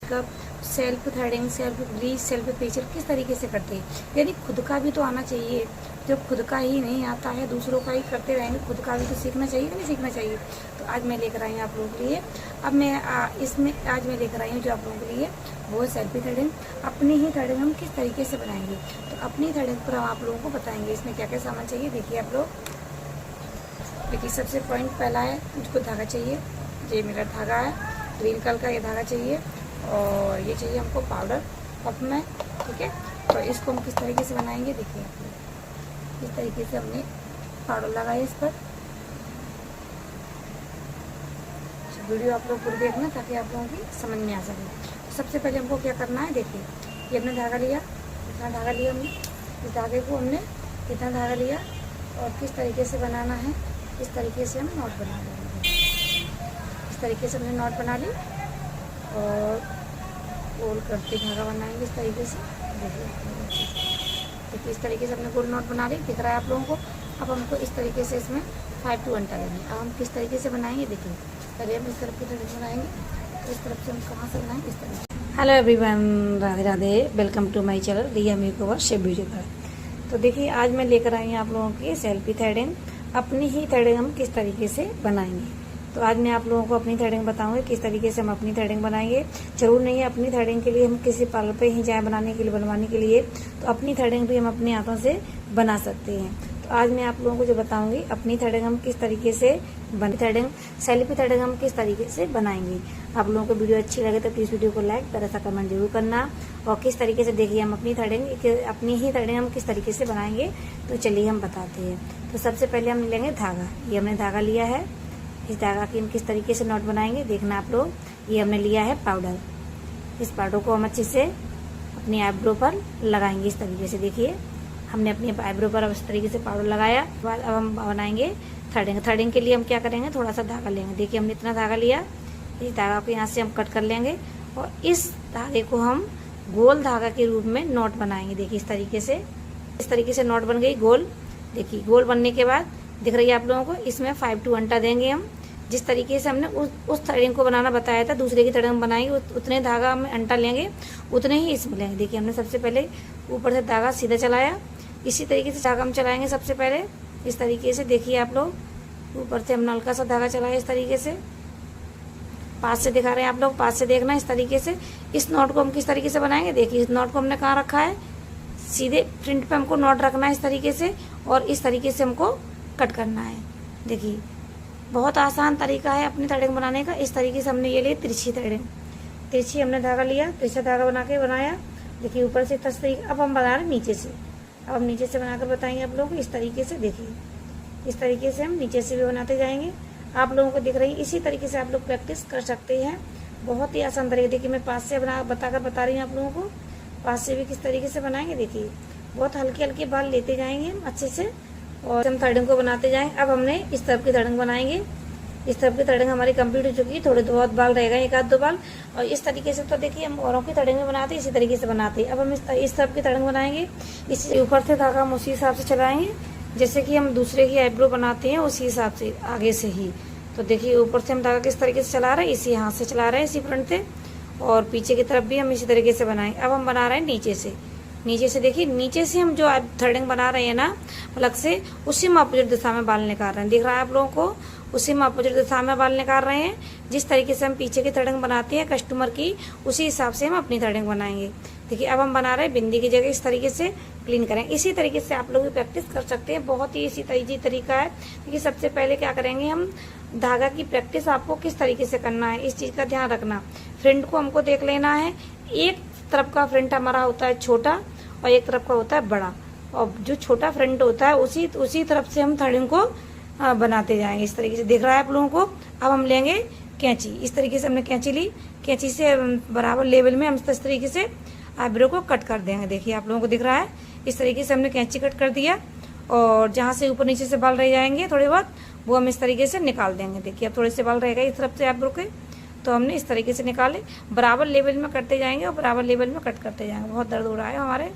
Makeup, self threading, self bleach, self facial किस तरीके से करते हैं, यानी खुद का भी तो आना चाहिए। जब खुद का ही नहीं आता है दूसरों का ही करते रहेंगे, खुद का भी तो सीखना चाहिए कि नहीं सीखना चाहिए। तो आज मैं लेकर आई हूँ आप लोगों के लिए, अब मैं इसमें आज मैं लेकर आई हूँ जो आप लोगों के लिए वो सेल्फी थ्रेडिंग। अपनी ही थ्रेडिंग हम किस तरीके से बनाएंगे, तो अपनी थ्रेडिंग पर हम आप लोगों को बताएंगे इसमें क्या क्या सामान चाहिए। देखिए आप लोग, देखिए सबसे पॉइंट पहला है, मुझको धागा चाहिए, ये मेरा धागा है, ग्रीन कलर का ये धागा चाहिए, और ये चाहिए हमको पाउडर कप में, ठीक है। तो इसको हम किस तरीके से बनाएंगे, देखिए इस तरीके से हमने पाउडर लगाया इस पर। वीडियो आप लोग पूरी देखना ताकि आप लोगों की समझ में आ सके। सबसे पहले हमको क्या करना है, देखिए ये हमने धागा लिया, इतना धागा लिया हमने, इस धागे को हमने इतना धागा लिया, और किस तरीके से बनाना है इस तरीके से हम नॉट बना लेंगे। इस तरीके से हमने नॉट बना ली, और गोल करते धागा बनाएंगे इस तरीके से। देखिए इस तरीके से हमने गोल नॉट बना ली, दिख रहा है आप लोगों को। अब हमको इस तरीके से इसमें 5 टू 1 डालेंगे। अब हम किस तरीके से बनाएंगे, देखिए पहले हम इस तरफ की थ्रेडिंग बनाएंगे, तो इस तरफ से हम कहाँ से बनाएंगे, इस तरफ से। Hello everyone, Radhe Radhe, welcome to my channel Riya makeover chef video पर। तो देखिए आज मैं लेकर आई हूँ आप लोगों की सेल्फी थ्रेडिंग। अपनी ही थ्रेडिंग हम किस तरीके से बनाएंगे, तो आज मैं आप लोगों को अपनी थ्रेडिंग बताऊंगी किस तरीके से हम अपनी थ्रेडिंग बनाएंगे। जरूर नहीं है अपनी थ्रेडिंग के लिए हम किसी पार्लर पे ही जाए बनाने के लिए, बनवाने के लिए, तो अपनी थ्रेडिंग भी हम अपने हाथों से बना सकते हैं। तो आज मैं आप लोगों को जो बताऊंगी अपनी थ्रेडिंग हम किस तरीके से थ्रेडिंग, सेल्फी थ्रेडिंग हम किस तरीके से बनाएंगे। आप लोगों को वीडियो अच्छी लगे तो प्लीज वीडियो को लाइक, तरह सा कमेंट जरूर करना, और किस तरीके से देखिए हम अपनी ही थ्रेडिंग हम किस तरीके से बनाएंगे। तो चलिए हम बताते हैं। तो सबसे पहले हम लेंगे धागा, ये हमने धागा लिया है, इस धागा की हम किस तरीके से नॉट बनाएंगे देखना आप लोग। ये हमने लिया है पाउडर, इस पाउडर को हम अच्छे से अपनी आईब्रो पर लगाएंगे इस तरीके से। देखिए हमने अपनी आईब्रो पर अब इस तरीके से पाउडर लगाया। बाद अब हम बनाएंगे थ्रेडिंग। थ्रेडिंग के लिए हम क्या करेंगे, थोड़ा सा धागा लेंगे। देखिए हमने इतना धागा लिया, इस धागा को यहाँ से हम कट कर लेंगे, और इस धागे को हम गोल धागा के रूप में नॉट बनाएंगे। देखिए इस तरीके से नॉट बन गई गोल। देखिए गोल बनने के बाद दिख रही है आप लोगों को, इसमें 5 टू 1 देंगे हम। जिस तरीके से हमने उस थ्रेडिंग को बनाना बताया था, दूसरे की थ्रेडिंग बनाएंगे, उतने धागा हम अंटा लेंगे, उतने ही इसमें लेंगे। देखिए हमने सबसे पहले ऊपर से धागा सीधा चलाया, इसी तरीके से धागा हम चलाएंगे सबसे पहले इस तरीके से। देखिए आप लोग, ऊपर से हमने हल्का सा धागा चलाया इस तरीके से, पास से दिखा रहे हैं आप लोग, पास से देखना इस तरीके से। इस नॉट को हम किस तरीके से बनाएंगे, देखिए इस नॉट को हमने कहाँ रखा है, सीधे फ्रंट पे हमको नॉट रखना है इस तरीके से, और इस तरीके से हमको कट करना है। देखिए बहुत आसान तरीका है अपनी थ्रेडिंग बनाने का। इस तरीके से हमने ये लिए तिरछी थ्रेडिंग, तिरछी हमने धागा लिया, तिरछा धागा बना के बनाया। देखिए ऊपर से इस तरीके, अब हम बना रहे हैं नीचे से। अब हम नीचे से बनाकर बताएंगे आप लोगों को इस तरीके से। देखिए इस तरीके से हम नीचे से भी बनाते जाएंगे। आप लोगों को दिख रही है, इसी तरीके से आप लोग प्रैक्टिस कर सकते हैं। बहुत ही आसान तरीके। देखिए मैं पास से बता रही हूँ आप लोगों को, पास से भी किस तरीके से बनाएंगे। देखिए बहुत हल्के हल्के बाल लेते जाएंगे हम अच्छे से, और हम थ्रेडिंग को बनाते जाएंगे। अब हमने इस तरफ की थ्रेडिंग बनाएंगे। इस तरफ की थ्रेडिंग हमारी कंप्लीट हो चुकी है, थोड़े बहुत बाल रहेगा, 1-2 बाल। और इस तरीके से तो देखिए हम औरों की थ्रेडिंग में बनाते हैं, इसी तरीके से बनाते हैं। अब हम इस तरफ की थ्रेडिंग बनाएंगे, इससे ऊपर से धागा हम उसी हिसाब से चलाएंगे जैसे कि हम दूसरे की आईब्रो बनाते हैं, उसी हिसाब से आगे से ही। तो देखिए ऊपर से हम धागा किस तरीके से चला रहे हैं, इसी हाथ से चला रहे हैं, इसी फ्रंट से, और पीछे की तरफ भी हम इसी तरीके से बनाएंगे। अब हम बना रहे हैं नीचे से। देखिए नीचे से हम जो थ्रेडिंग बना रहे हैं ना अलग से, उसी में अपोजिट दिशा में बाल निकाल रहे हैं। दिख रहा है आप लोगों को, उसी में अपोजिट दिशा में बाल निकाल रहे हैं। जिस तरीके से हम पीछे की थ्रेडिंग बनाते हैं कस्टमर की, उसी हिसाब से हम अपनी थ्रेडिंग बनाएंगे। देखिए अब हम बना रहे हैं बिंदी की जगह इस तरीके से क्लीन करें। इसी तरीके से आप लोग भी प्रैक्टिस कर सकते हैं, बहुत ही इसी तरीका है। देखिए सबसे पहले क्या करेंगे हम, धागा की प्रैक्टिस आपको किस तरीके से करना है, इस चीज का ध्यान रखना। फ्रंट को हमको देख लेना है, एक तरफ का फ्रंट हमारा होता है छोटा, और एक तरफ का होता है बड़ा, और जो छोटा फ्रंट होता है उसी तरफ से हम थ्रेडिंग को बनाते जाएंगे इस तरीके से। दिख रहा है आप लोगों को। अब हम लेंगे कैंची, इस तरीके से हमने कैंची ली, कैंची से बराबर लेवल में हम इस तरीके से आईब्रो को कट कर देंगे। देखिए आप लोगों को दिख रहा है, इस तरीके से हमने कैंची कट कर दिया, और जहाँ से ऊपर नीचे से बाल रह जाएंगे थोड़े बहुत, वो हम इस तरीके से निकाल देंगे। देखिए अब थोड़े से बाल रहेगा इस तरफ से आईब्रो के, तो हमने इस तरीके से निकाले। बराबर लेवल में करते जाएंगे, और बराबर लेवल में कट करते जाएंगे। बहुत दर्द हो रहा है हमारे,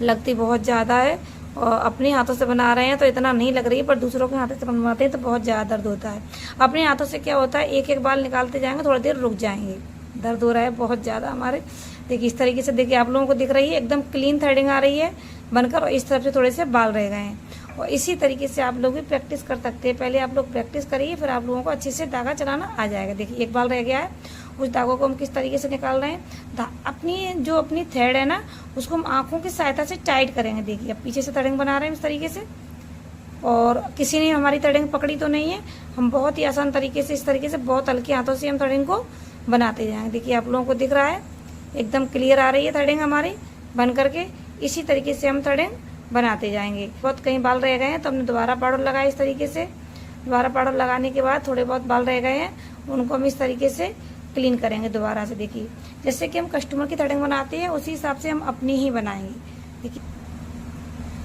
लगती बहुत ज़्यादा है, और अपने हाथों से बना रहे हैं तो इतना नहीं लग रही है, पर दूसरों के हाथों से बनवाते हैं तो बहुत ज़्यादा दर्द होता है। अपने हाथों से क्या होता है, एक एक बाल निकालते जाएंगे, थोड़ी देर रुक जाएंगे, दर्द हो रहा है बहुत ज़्यादा हमारे। देखिए इस तरीके से, देखिए आप लोगों को दिख रही है एकदम क्लीन थ्रेडिंग आ रही है बनकर, और इस तरफ से थोड़े से बाल रह गए हैं। और इसी तरीके से आप लोग भी प्रैक्टिस कर सकते हैं। पहले आप लोग प्रैक्टिस करिए, फिर आप लोगों को अच्छे से धागा चलाना आ जाएगा। देखिए एक बाल रह गया है, उस धागों को हम किस तरीके से निकाल रहे हैं। अपनी थ्रेड है ना, उसको हम आँखों की सहायता से टाइट करेंगे। देखिए अब पीछे से थ्रेडिंग बना रहे हैं इस तरीके से, और किसी ने हमारी थ्रेडिंग पकड़ी तो नहीं है। हम बहुत ही आसान तरीके से, इस तरीके से बहुत हल्के हाथों से हम थ्रेडिंग को बनाते जाएंगे। देखिए आप लोगों को दिख रहा है एकदम क्लियर आ रही है थ्रेडिंग हमारी बन करके। इसी तरीके से हम थ्रेडिंग बनाते जाएंगे। बहुत कहीं बाल रह गए हैं तो हमने दोबारा पाउडर लगाया इस तरीके से। दोबारा पाउडर लगाने के बाद थोड़े बहुत बाल रह गए हैं, उनको हम इस तरीके से क्लीन करेंगे दोबारा से। देखिए जैसे कि हम कस्टमर की थ्रेडिंग बनाते हैं उसी हिसाब से हम अपनी ही बनाएंगे।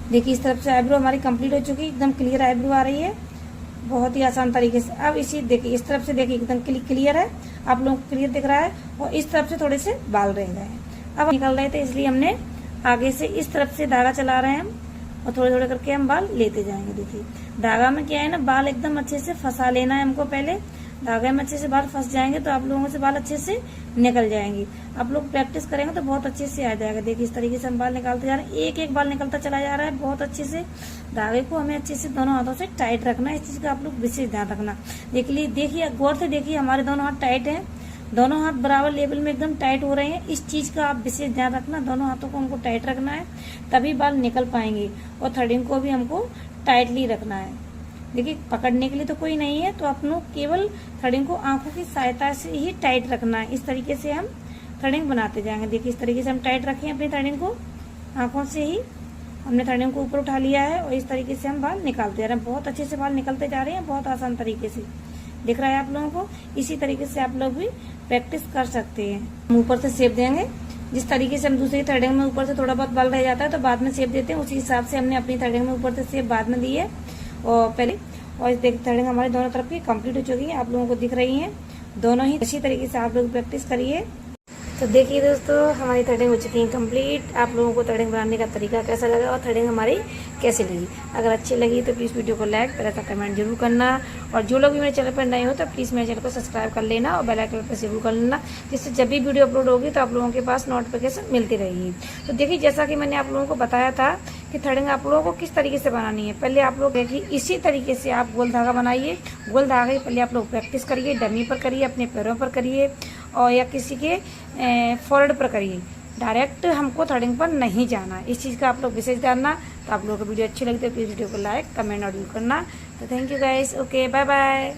देखिए इस तरफ से आईब्रो हमारी कंप्लीट हो चुकी है, एकदम क्लियर आईब्रो आ रही है बहुत ही आसान तरीके से। अब इसी देखिए इस तरफ से, देखिए एकदम क्लियर है, आप लोगों को क्लियर दिख रहा है। और इस तरफ से थोड़े से बाल रह गए हैं, अब निकल रहे थे, इसलिए हमने आगे से इस तरफ से धागा चला रहे हैं हम, और थोड़े थोड़े करके हम बाल लेते जाएंगे। देखिए धागा में क्या है ना, बाल एकदम अच्छे से फंसा लेना है हमको। पहले धागे में अच्छे से बाल फंस जाएंगे तो आप लोगों से बाल अच्छे से निकल जाएंगे। आप लोग प्रैक्टिस करेंगे तो बहुत अच्छे से आ जाएगा। देखिए इस तरीके से हम बाल निकालते जा रहे हैं, एक एक बाल निकलता चला जा रहा है बहुत अच्छे से। धागे को हमें अच्छे से दोनों हाथों से टाइट रखना है, इस चीज का आप लोग विशेष ध्यान रखना। देखिए गौर से देखिए, हमारे दोनों हाथ टाइट है, दोनों हाथ बराबर लेवल में एकदम टाइट हो रहे हैं। इस चीज का आप विशेष ध्यान रखना, दोनों हाथों को हमको टाइट रखना है, तभी बाल निकल पाएंगे। और थ्रेडिंग को भी हमको टाइटली रखना है। देखिए पकड़ने के लिए तो कोई नहीं है, तो अपनों केवल थ्रेडिंग को आंखों की सहायता से ही टाइट रखना है। इस तरीके से हम थ्रेडिंग बनाते जाएंगे। देखिए इस तरीके से हम टाइट रखें अपनी थ्रेडिंग को, आंखों से ही हमने थ्रेडिंग को ऊपर उठा लिया है, और इस तरीके से हम बाल निकालते जा रहे हैं। बहुत अच्छे से बाल निकलते जा रहे हैं, बहुत आसान तरीके से दिख रहा है आप लोगों को। इसी तरीके से आप लोग भी प्रैक्टिस कर सकते हैं। हम ऊपर से शेप देंगे, जिस तरीके से हम दूसरी थ्रेडिंग में ऊपर से थोड़ा बहुत बाल रह जाता है तो बाद में शेप देते हैं, उसी हिसाब से हमने अपनी थ्रेडिंग में ऊपर से शेप बाद में दी है और पहले। और इस देखिए थ्रेडिंग हमारी दोनों तरफ की कंप्लीट हो चुकी है, आप लोगों को दिख रही है दोनों ही। इसी तरीके से आप लोग प्रैक्टिस करिए। तो देखिए दोस्तों हमारी थ्रेडिंग हो चुकी है कंप्लीट। आप लोगों को थ्रेडिंग बनाने का तरीका कैसा लगा और थ्रेडिंग हमारी कैसी लगी, अगर अच्छी लगी तो प्लीज़ वीडियो को लाइक, तरह का कमेंट जरूर करना। और जो लोग भी मेरे चैनल पर नए हो तो प्लीज़ मेरे चैनल को सब्सक्राइब कर लेना और बेल आइकन पर जरूर कर लेना, जिससे जब भी वीडियो अपलोड होगी तो आप लोगों के पास नोटिफिकेशन मिलती रहेगी। तो देखिए जैसा कि मैंने आप लोगों को बताया था कि थ्रेडिंग आप लोगों को किस तरीके से बनानी है। पहले आप लोग देखिए इसी तरीके से आप गोल धागा बनाइए। गोल धागे पहले आप लोग प्रैक्टिस करिए, डमी पर करिए, अपने पैरों पर करिए, और या किसी के फोल्ड पर करिए। डायरेक्ट हमको थ्रेडिंग पर नहीं जाना, इस चीज़ का आप लोग विशेष जानना। तो आप लोगों को वीडियो अच्छी लगी तो प्लीज़ वीडियो को लाइक, कमेंट और व्यू करना। तो thank you guys, okay bye bye.